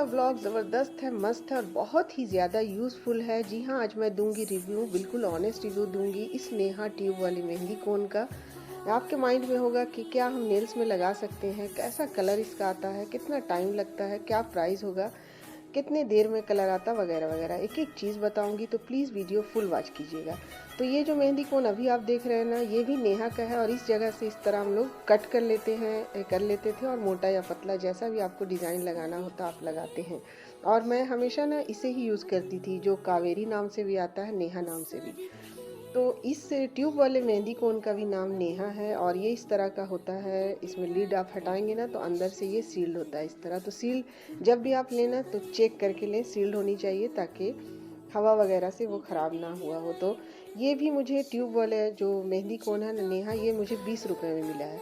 का व्लॉग ज़बरदस्त है, मस्त है और बहुत ही ज़्यादा यूज़फुल है। जी हाँ, आज मैं दूँगी रिव्यू, बिल्कुल ऑनेस्ट रिव्यू दूँगी इस नेहा ट्यूब वाली मेहंदी कोन का। आपके माइंड में होगा कि क्या हम नेल्स में लगा सकते हैं, कैसा कलर इसका आता है, कितना टाइम लगता है, क्या प्राइस होगा, कितने देर में कलर आता वगैरह वगैरह, एक एक चीज़ बताऊंगी, तो प्लीज़ वीडियो फुल वॉच कीजिएगा। तो ये जो मेहंदी कोन अभी आप देख रहे हैं ना, ये भी नेहा का है और इस जगह से इस तरह हम लोग कट कर लेते हैं, कर लेते थे और मोटा या पतला जैसा भी आपको डिज़ाइन लगाना होता आप लगाते हैं। और मैं हमेशा ना इसे ही यूज़ करती थी, जो कावेरी नाम से भी आता है, नेहा नाम से भी। तो इस ट्यूब वाले मेहंदी कोन का भी नाम नेहा है और ये इस तरह का होता है। इसमें लीड आप हटाएंगे ना तो अंदर से ये सील्ड होता है इस तरह। तो सील जब भी आप लेना तो चेक करके लें, सील्ड होनी चाहिए ताकि हवा वगैरह से वो ख़राब ना हुआ हो। तो ये भी मुझे ट्यूब वाले जो मेहंदी कोन है ना नेहा, ये मुझे 20 रुपये में मिला है।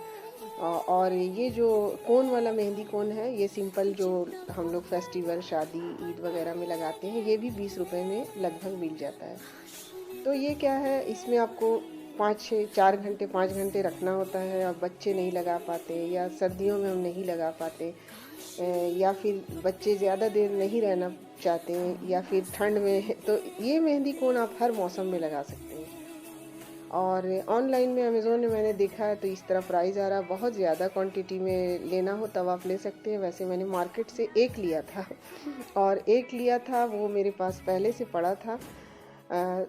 और ये जो कोन वाला मेहंदी कोन है, ये सिंपल जो हम लोग फेस्टिवल, शादी, ईद वगैरह में लगाते हैं, ये भी 20 रुपये में लगभग मिल जाता है। तो ये क्या है, इसमें आपको 4 घंटे 5 घंटे रखना होता है और बच्चे नहीं लगा पाते या सर्दियों में हम नहीं लगा पाते, या फिर बच्चे ज़्यादा देर नहीं रहना चाहते हैं या फिर ठंड में, तो ये मेहंदी कोन आप हर मौसम में लगा सकते हैं। और ऑनलाइन में अमेज़ोन में मैंने देखा है तो इस तरह प्राइस आ रहा। बहुत ज़्यादा क्वांटिटी में लेना हो तब आप ले सकते हैं। वैसे मैंने मार्केट से एक लिया था और एक लिया था, वो मेरे पास पहले से पड़ा था।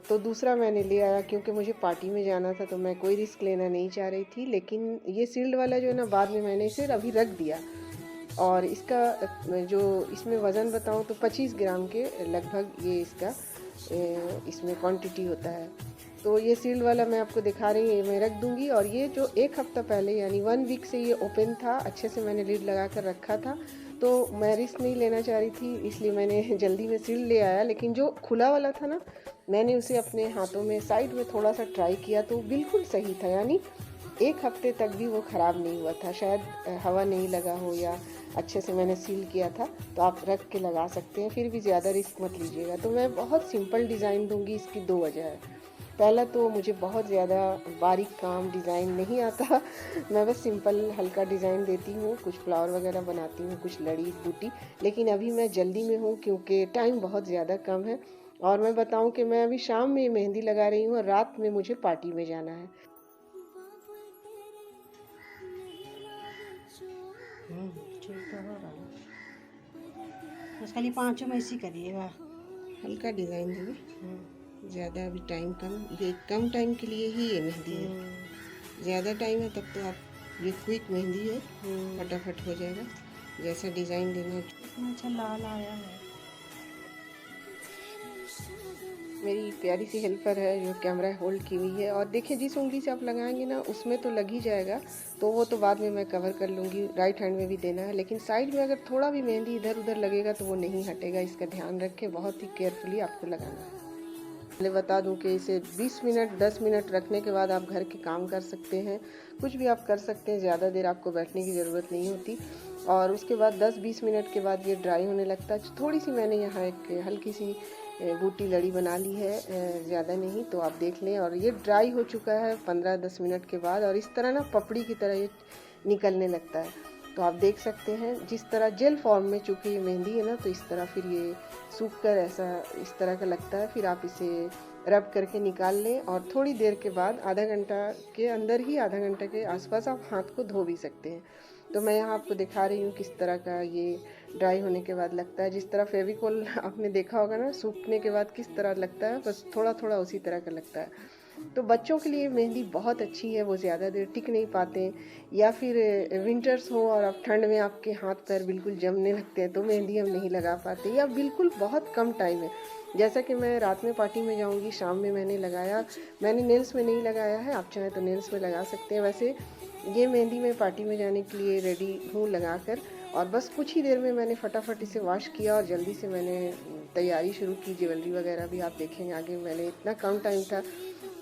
तो दूसरा मैंने ले आया क्योंकि मुझे पार्टी में जाना था, तो मैं कोई रिस्क लेना नहीं चाह रही थी। लेकिन ये सील्ड वाला जो है ना, बाद में मैंने इसे अभी रख दिया। और इसका जो इसमें वज़न बताऊं तो 25 ग्राम के लगभग ये इसका इसमें क्वांटिटी होता है। तो ये सील्ड वाला मैं आपको दिखा रही हूँ, ये मैं रख दूँगी। और ये जो एक हफ़्ता पहले यानी 1 वीक से ये ओपन था, अच्छे से मैंने लीड लगा कर रखा था। तो मैं रिस्क नहीं लेना चाह रही थी, इसलिए मैंने जल्दी में सील्ड ले आया। लेकिन जो खुला वाला था ना, मैंने उसे अपने हाथों में साइड में थोड़ा सा ट्राई किया तो बिल्कुल सही था। यानी एक हफ्ते तक भी वो ख़राब नहीं हुआ था। शायद हवा नहीं लगा हो या अच्छे से मैंने सील किया था। तो आप रख के लगा सकते हैं, फिर भी ज़्यादा रिस्क मत लीजिएगा। तो मैं बहुत सिंपल डिज़ाइन दूंगी, इसकी 2 वजह है। पहला तो मुझे बहुत ज़्यादा बारीक काम डिज़ाइन नहीं आता मैं बस सिंपल हल्का डिज़ाइन देती हूँ, कुछ फ्लावर वगैरह बनाती हूँ, कुछ लड़ी बूटी। लेकिन अभी मैं जल्दी में हूँ क्योंकि टाइम बहुत ज़्यादा कम है। और मैं बताऊँ कि मैं अभी शाम में मेहंदी लगा रही हूँ और रात में मुझे पार्टी में जाना है। ठीक तो हो रहा है। बस खाली पाँचों में इसी करिएगा। हल्का डिज़ाइन दूँगी, हम्म, ज़्यादा अभी टाइम कम, ये कम टाइम के लिए ही ये मेहंदी है। ज़्यादा टाइम है तब तो आप, ये क्विक मेहंदी है, फटाफट हो जाएगा। जैसा डिज़ाइन देना है। इतना अच्छा लाल आया है। मेरी प्यारी सी हेल्पर है जो कैमरा होल्ड की हुई है। और देखिए, जिस उंगली से आप लगाएंगे ना उसमें तो लग ही जाएगा, तो वो तो बाद में मैं कवर कर लूँगी। राइट हैंड में भी देना है, लेकिन साइड में अगर थोड़ा भी मेहंदी इधर उधर लगेगा तो वो नहीं हटेगा। इसका ध्यान रखें, बहुत ही केयरफुली आपको लगाना है। पहले बता दूं कि इसे 20 मिनट 10 मिनट रखने के बाद आप घर के काम कर सकते हैं, कुछ भी आप कर सकते हैं। ज़्यादा देर आपको बैठने की ज़रूरत नहीं होती। और उसके बाद 10-20 मिनट के बाद ये ड्राई होने लगता है। थोड़ी सी मैंने यहाँ एक हल्की सी बूटी लड़ी बना ली है, ज़्यादा नहीं, तो आप देख लें। और ये ड्राई हो चुका है 15-10 मिनट के बाद, और इस तरह ना पपड़ी की तरह ये निकलने लगता है। तो आप देख सकते हैं जिस तरह जेल फॉर्म में, चूँकि ये मेहंदी है ना, तो इस तरह फिर ये सूख कर ऐसा इस तरह का लगता है। फिर आप इसे रब करके निकाल लें और थोड़ी देर के बाद, आधा घंटा के अंदर ही, आधा घंटा के आसपास आप हाथ को धो भी सकते हैं। तो मैं यहाँ आपको दिखा रही हूँ किस तरह का ये ड्राई होने के बाद लगता है। जिस तरह फेविकोल आपने देखा होगा ना सूखने के बाद किस तरह लगता है, बस थोड़ा थोड़ा उसी तरह का लगता है। तो बच्चों के लिए मेहंदी बहुत अच्छी है, वो ज़्यादा देर टिक नहीं पाते, या फिर विंटर्स हो और अब ठंड में आपके हाथ पैर बिल्कुल जमने लगते हैं तो मेहंदी हम नहीं लगा पाते, या बिल्कुल बहुत कम टाइम है। जैसा कि मैं रात में पार्टी में जाऊंगी, शाम में मैंने लगाया, मैंने नेल्स में नहीं लगाया है, आप चाहें तो नेल्स में लगा सकते हैं। वैसे ये मेहंदी मैं पार्टी में जाने के लिए रेडी हूँ लगा कर, और बस कुछ ही देर में मैंने फटाफट इसे वॉश किया और जल्दी से मैंने तैयारी शुरू की। ज्वेलरी वगैरह भी आप देखेंगे आगे, मैंने इतना कम टाइम था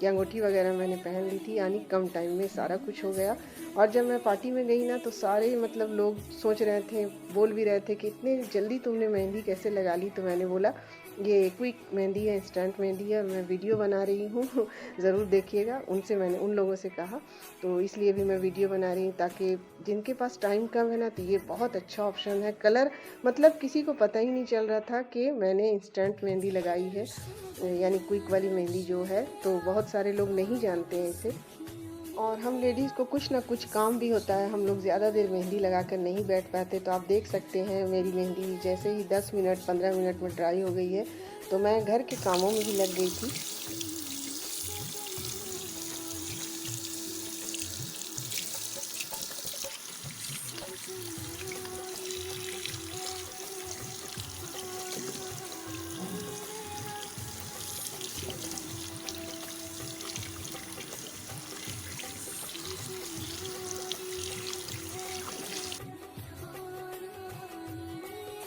कि अंगूठी वगैरह मैंने पहन ली थी, यानी कम टाइम में सारा कुछ हो गया। और जब मैं पार्टी में गई ना तो सारे मतलब लोग सोच रहे थे, बोल भी रहे थे कि इतनी जल्दी तुमने मेहंदी कैसे लगा ली। तो मैंने बोला ये क्विक मेहंदी है, इंस्टेंट मेहंदी है और मैं वीडियो बना रही हूँ ज़रूर देखिएगा। उनसे मैंने उन लोगों से कहा, तो इसलिए भी मैं वीडियो बना रही हूँ ताकि जिनके पास टाइम कम है ना तो ये बहुत अच्छा ऑप्शन है। कलर मतलब किसी को पता ही नहीं चल रहा था कि मैंने इंस्टेंट मेहंदी लगाई है, यानी क्विक वाली मेहंदी जो है। तो बहुत सारे लोग नहीं जानते हैं इसे। और हम लेडीज़ को कुछ ना कुछ काम भी होता है, हम लोग ज़्यादा देर मेहंदी लगा कर नहीं बैठ पाते। तो आप देख सकते हैं मेरी मेहंदी जैसे ही 10 मिनट 15 मिनट में ड्राई हो गई है, तो मैं घर के कामों में भी लग गई थी।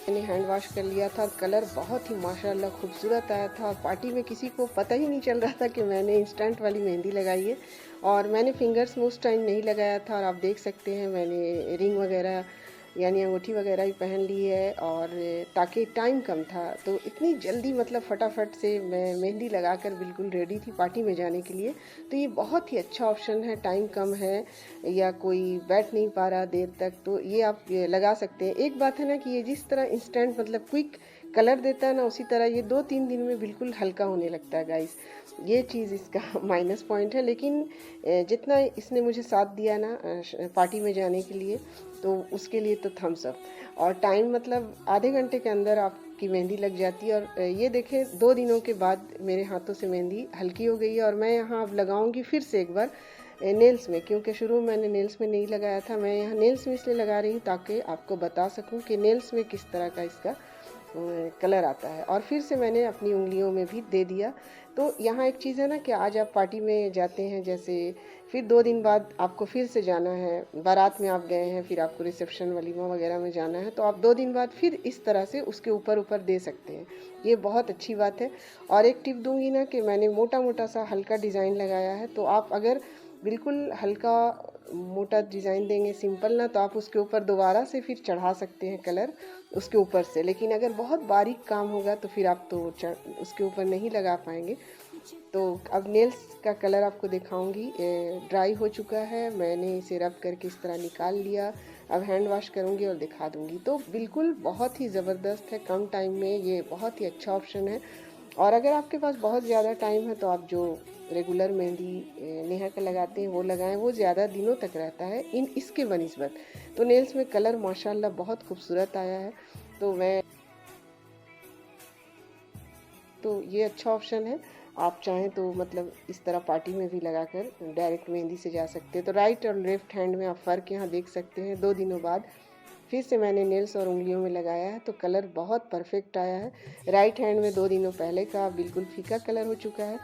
मैंने हैंड वॉश कर लिया था और कलर बहुत ही माशाल्लाह खूबसूरत आया था। और पार्टी में किसी को पता ही नहीं चल रहा था कि मैंने इंस्टेंट वाली मेहंदी लगाई है। और मैंने फिंगर्स में उस टाइम नहीं लगाया था। और आप देख सकते हैं मैंने रिंग वगैरह यानी अंगूठी वगैरह भी पहन ली है, और ताकि टाइम कम था तो इतनी जल्दी मतलब फटाफट से मैं मेहंदी लगाकर बिल्कुल रेडी थी पार्टी में जाने के लिए। तो ये बहुत ही अच्छा ऑप्शन है, टाइम कम है या कोई बैठ नहीं पा रहा देर तक, तो ये आप लगा सकते हैं। एक बात है ना कि ये जिस तरह इंस्टेंट मतलब क्विक कलर देता है ना, उसी तरह ये 2-3 दिन में बिल्कुल हल्का होने लगता है गाइस। ये चीज़ इसका माइनस पॉइंट है, लेकिन जितना इसने मुझे साथ दिया ना पार्टी में जाने के लिए, तो उसके लिए तो थम्स अप। और टाइम मतलब आधे घंटे के अंदर आपकी मेहंदी लग जाती है। और ये देखें 2 दिनों के बाद मेरे हाथों से मेहंदी हल्की हो गई है। और मैं यहाँ अब लगाऊंगी फिर से एक बार नेल्स में, क्योंकि शुरू में मैंने नेल्स में नहीं लगाया था। मैं यहाँ नेल्स में इसलिए लगा रही हूँ ताकि आपको बता सकूँ कि नेल्स में किस तरह का इसका कलर आता है। और फिर से मैंने अपनी उंगलियों में भी दे दिया। तो यहाँ एक चीज़ है ना कि आज आप पार्टी में जाते हैं, जैसे फिर 2 दिन बाद आपको फिर से जाना है, बारात में आप गए हैं, फिर आपको रिसेप्शन वलीमा वगैरह में जाना है, तो आप 2 दिन बाद फिर इस तरह से उसके ऊपर ऊपर दे सकते हैं। ये बहुत अच्छी बात है। और एक टिप दूंगी ना कि मैंने मोटा मोटा सा हल्का डिज़ाइन लगाया है, तो आप अगर बिल्कुल हल्का मोटा डिज़ाइन देंगे सिंपल ना, तो आप उसके ऊपर दोबारा से फिर चढ़ा सकते हैं कलर उसके ऊपर से। लेकिन अगर बहुत बारीक काम होगा तो फिर आप तो उसके ऊपर नहीं लगा पाएंगे। तो अब नेल्स का कलर आपको दिखाऊंगी। ड्राई हो चुका है, मैंने इसे रब करके इस तरह निकाल लिया। अब हैंड वॉश करूंगी और दिखा दूंगी। तो बिल्कुल बहुत ही ज़बरदस्त है, कम टाइम में ये बहुत ही अच्छा ऑप्शन है। और अगर आपके पास बहुत ज़्यादा टाइम है तो आप जो रेगुलर मेहंदी नेहा का लगाते हैं वो लगाएं, वो ज़्यादा दिनों तक रहता है इसके बनिस्बत। तो नेल्स में कलर माशाल्लाह बहुत खूबसूरत आया है। तो ये अच्छा ऑप्शन है। आप चाहें तो मतलब इस तरह पार्टी में भी लगाकर डायरेक्ट मेहंदी से जा सकते हैं। तो राइट और लेफ्ट हैंड में आप फ़र्क यहाँ देख सकते हैं। 2 दिनों बाद फिर से मैंने नेल्स और उंगलियों में लगाया है, तो कलर बहुत परफेक्ट आया है। राइट हैंड में 2 दिनों पहले का बिल्कुल फीका कलर हो चुका है।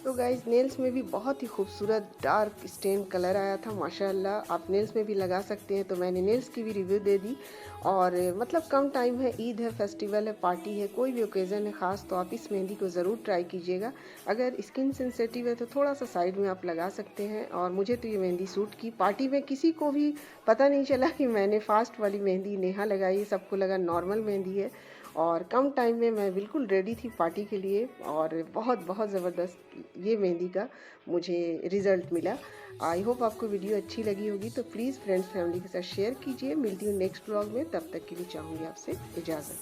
तो गाइस नेल्स में भी बहुत ही खूबसूरत डार्क स्टेन कलर आया था माशाल्लाह। आप नेल्स में भी लगा सकते हैं। तो मैंने नेल्स की भी रिव्यू दे दी। और मतलब कम टाइम है, ईद है, फेस्टिवल है, पार्टी है, कोई भी ओकेज़न है ख़ास, तो आप इस मेहंदी को ज़रूर ट्राई कीजिएगा। अगर स्किन सेंसिटिव है तो थोड़ा सा साइड में आप लगा सकते हैं। और मुझे तो ये मेहंदी सूट की। पार्टी में किसी को भी पता नहीं चला कि मैंने फास्ट वाली मेहंदी नेहा लगाई, सबको लगा नॉर्मल मेहंदी है। और कम टाइम में मैं बिल्कुल रेडी थी पार्टी के लिए। और बहुत बहुत ज़बरदस्त ये मेहंदी का मुझे रिज़ल्ट मिला। आई होप आपको वीडियो अच्छी लगी होगी। तो प्लीज़ फ्रेंड्स फैमिली के साथ शेयर कीजिए। मिलती हूँ नेक्स्ट ब्लॉग में, तब तक के लिए चाहूँगी आपसे इजाज़त।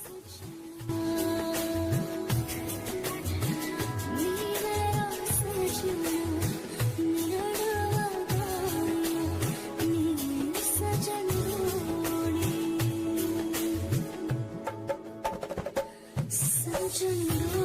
Sunshine.